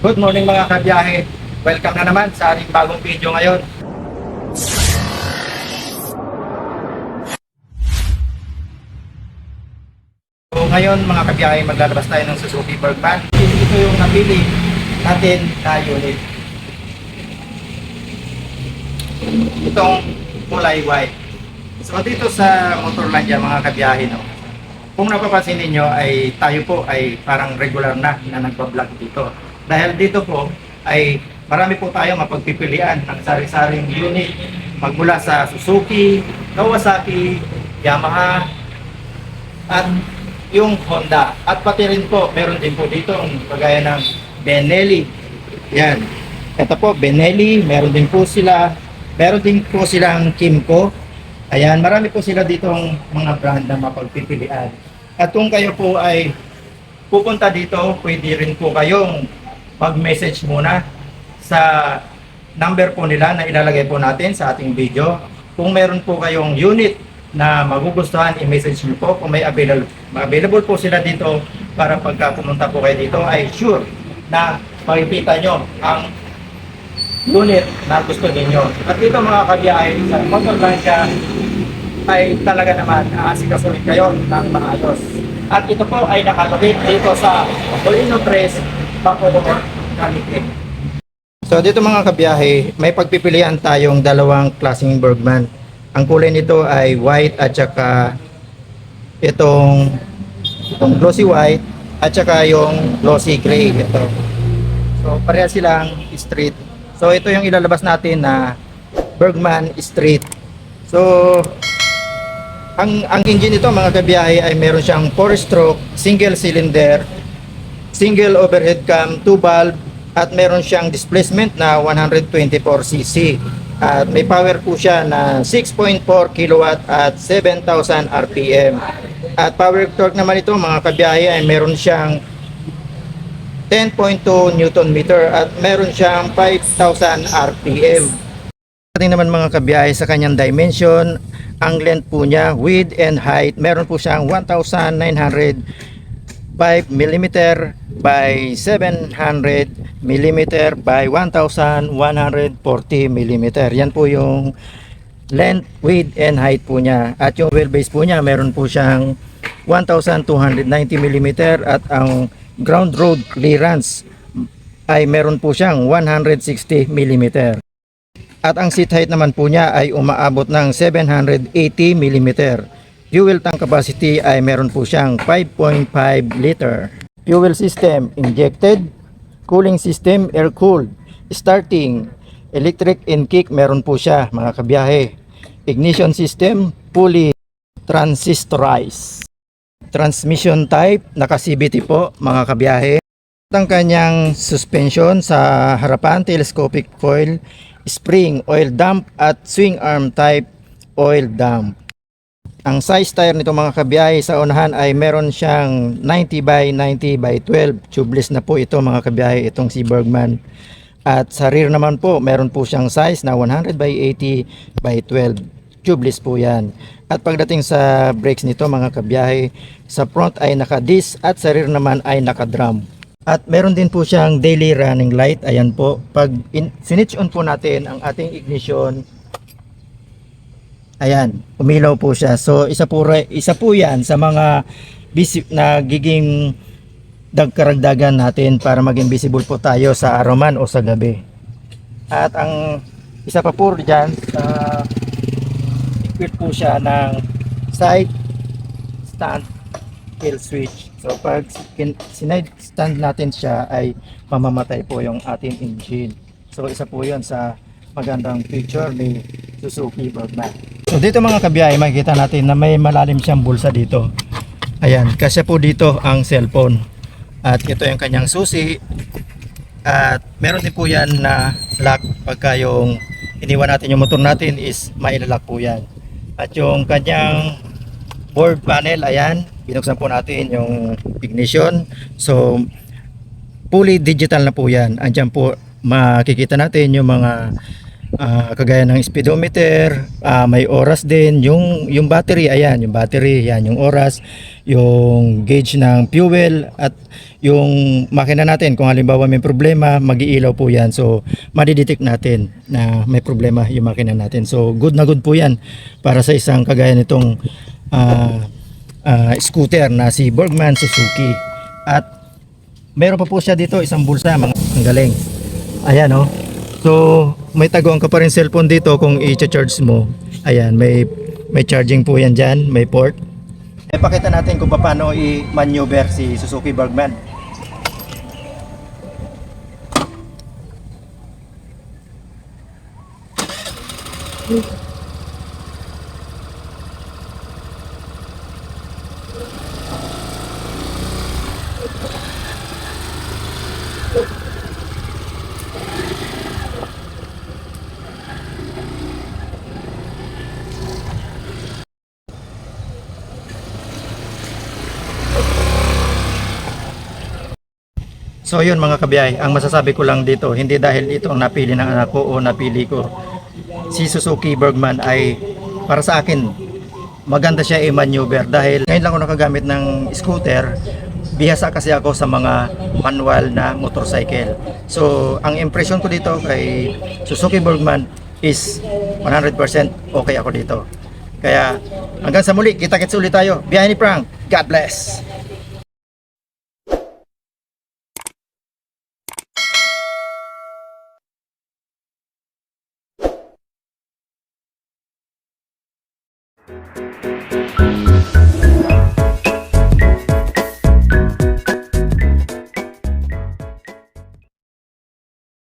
Good morning mga kabiyahe. Welcome na naman sa ating bagong video ngayon. So ngayon mga kabiyahe, maglalabas tayo ng Suzuki Bergman. Ito yung napili natin na unit. Itong kulay white. So dito sa Motorlandia mga kabiyahe, no? Kung napapansin ninyo ay tayo po ay parang regular na nagpa-vlog dito. Dahil dito po ay marami po tayong mapagpipilian ng sari-saring unit magmula sa Suzuki, Kawasaki, Yamaha at yung Honda. At pati rin po, meron din po dito ang kagaya ng Benelli. Yan. Ito po, Benelli, meron din po sila. Meron din po silang Kimco. Ayan, marami po sila ditong mga brand na mapagpipilian. At kung kayo po ay pupunta dito, pwede rin po kayong mag-message muna sa number po nila na ilalagay po natin sa ating video. Kung meron po kayong unit na magugustuhan, i-message nyo po kung may available po sila dito para pagka pumunta po kayo dito ay sure na makikita nyo ang unit na gusto ninyo. At dito mga kabiyahe sa Motorlandia ay talaga naman aasikasuhin kayo ng maayos. At ito po ay nakalagay dito sa Molino 3, Bacolod, Cavite. So dito mga kabiyahe, may pagpipilian tayong dalawang klaseng Bergman. Ang kulay nito ay white at saka itong glossy white at saka yung glossy gray ito. So pareha silang street. So ito yung ilalabas natin na Bergman Street. So ang engine nito mga kabiyahe ay meron siyang 4-stroke, single cylinder, single overhead cam, 2 valve at meron siyang displacement na 124cc. At may power po siya na 6.4 kW at 7,000 RPM. At power torque naman ito mga kabiyahe ay meron siyang 10.2 Newton meter at meron siyang 5,000 RPM. Ating naman mga kabiyahe sa kanyang dimension, ang length po niya, width and height, meron po siyang 1,905 mm by 700 mm by 1,140 mm. Yan po yung length, width and height po niya. At yung wheelbase po niya, meron po siyang 1,290 mm at ang ground road clearance ay meron po siyang 160 mm. At ang seat height naman po niya ay umaabot ng 780 mm. Fuel tank capacity ay meron po siyang 5.5 liter. Fuel system injected, cooling system air cooled, starting electric and kick meron po siya mga kabiyahe. Ignition system fully transistorized. Transmission type naka CVT po mga kabiyahe. Ang kanyang suspension sa harapan telescopic coil, spring oil dump at swing arm type oil dump. Ang size tire nito mga kabiyahe sa unahan ay meron siyang 90 by 90 by 12. Tubeless na po ito mga kabiyahe, itong si Bergman. At sa rear naman po, meron po siyang size na 100 by 80 by 12. Tubeless po yan. At pagdating sa brakes nito mga kabiyahe, sa front ay naka-disc at sa rear naman ay naka-drum. At meron din po siyang daily running light. Ayan po, pag sinitch on po natin ang ating ignition, ayan, umilaw po siya. So isa po yan sa mga nagiging karagdagan natin para maging visible po tayo sa araw man o sa gabi. At ang isa pa po dyan, equip po siya ng side stand kill switch. So pag sinide stand natin siya ay mamamatay po yung ating engine. So isa po yun sa magandang feature ni Suzuki Bergman. So dito mga kabiyahe, makikita natin na may malalim siyang bulsa dito. Ayan, kasya po dito ang cellphone. At ito yung kanyang susi. At meron din po yan na lock pagka yung iniwan natin yung motor natin is mailalak po yan. At yung kanyang board panel, ayan, binuksan po natin yung ignition. So fully digital na po yan. Andyan po makikita natin yung mga kagaya ng speedometer, may oras din, yung battery, ayan, yung battery, yan yung oras, yung gauge ng fuel at yung makina natin. Kung halimbawa may problema, mag-iilaw po yan. So, madidetect natin na may problema yung makina natin. So, good na good po yan para sa isang kagaya nitong ah, scooter na si Bergman Suzuki. At meron pa po siya dito isang bulsa, mga ang galing. Ayan oh. So, may taguan ka pa rin cellphone dito kung i-charge mo. Ayan, may charging po yan dyan, may port. Ipakita natin kung paano i-maneuver si Suzuki Bergman. So yun mga kabiyay, ang masasabi ko lang dito, hindi dahil ito ang napili ng anak ko o napili ko, si Suzuki Bergman ay para sa akin maganda siya i-maneuver dahil ngayon lang ako nakagamit ng scooter. Bihasa kasi ako sa mga manual na motorcycle. So ang impression ko dito kay Suzuki Bergman is 100% okay ako dito. Kaya hanggang sa muli, kita-kits ulit tayo. Biyahe ni Frank. God bless!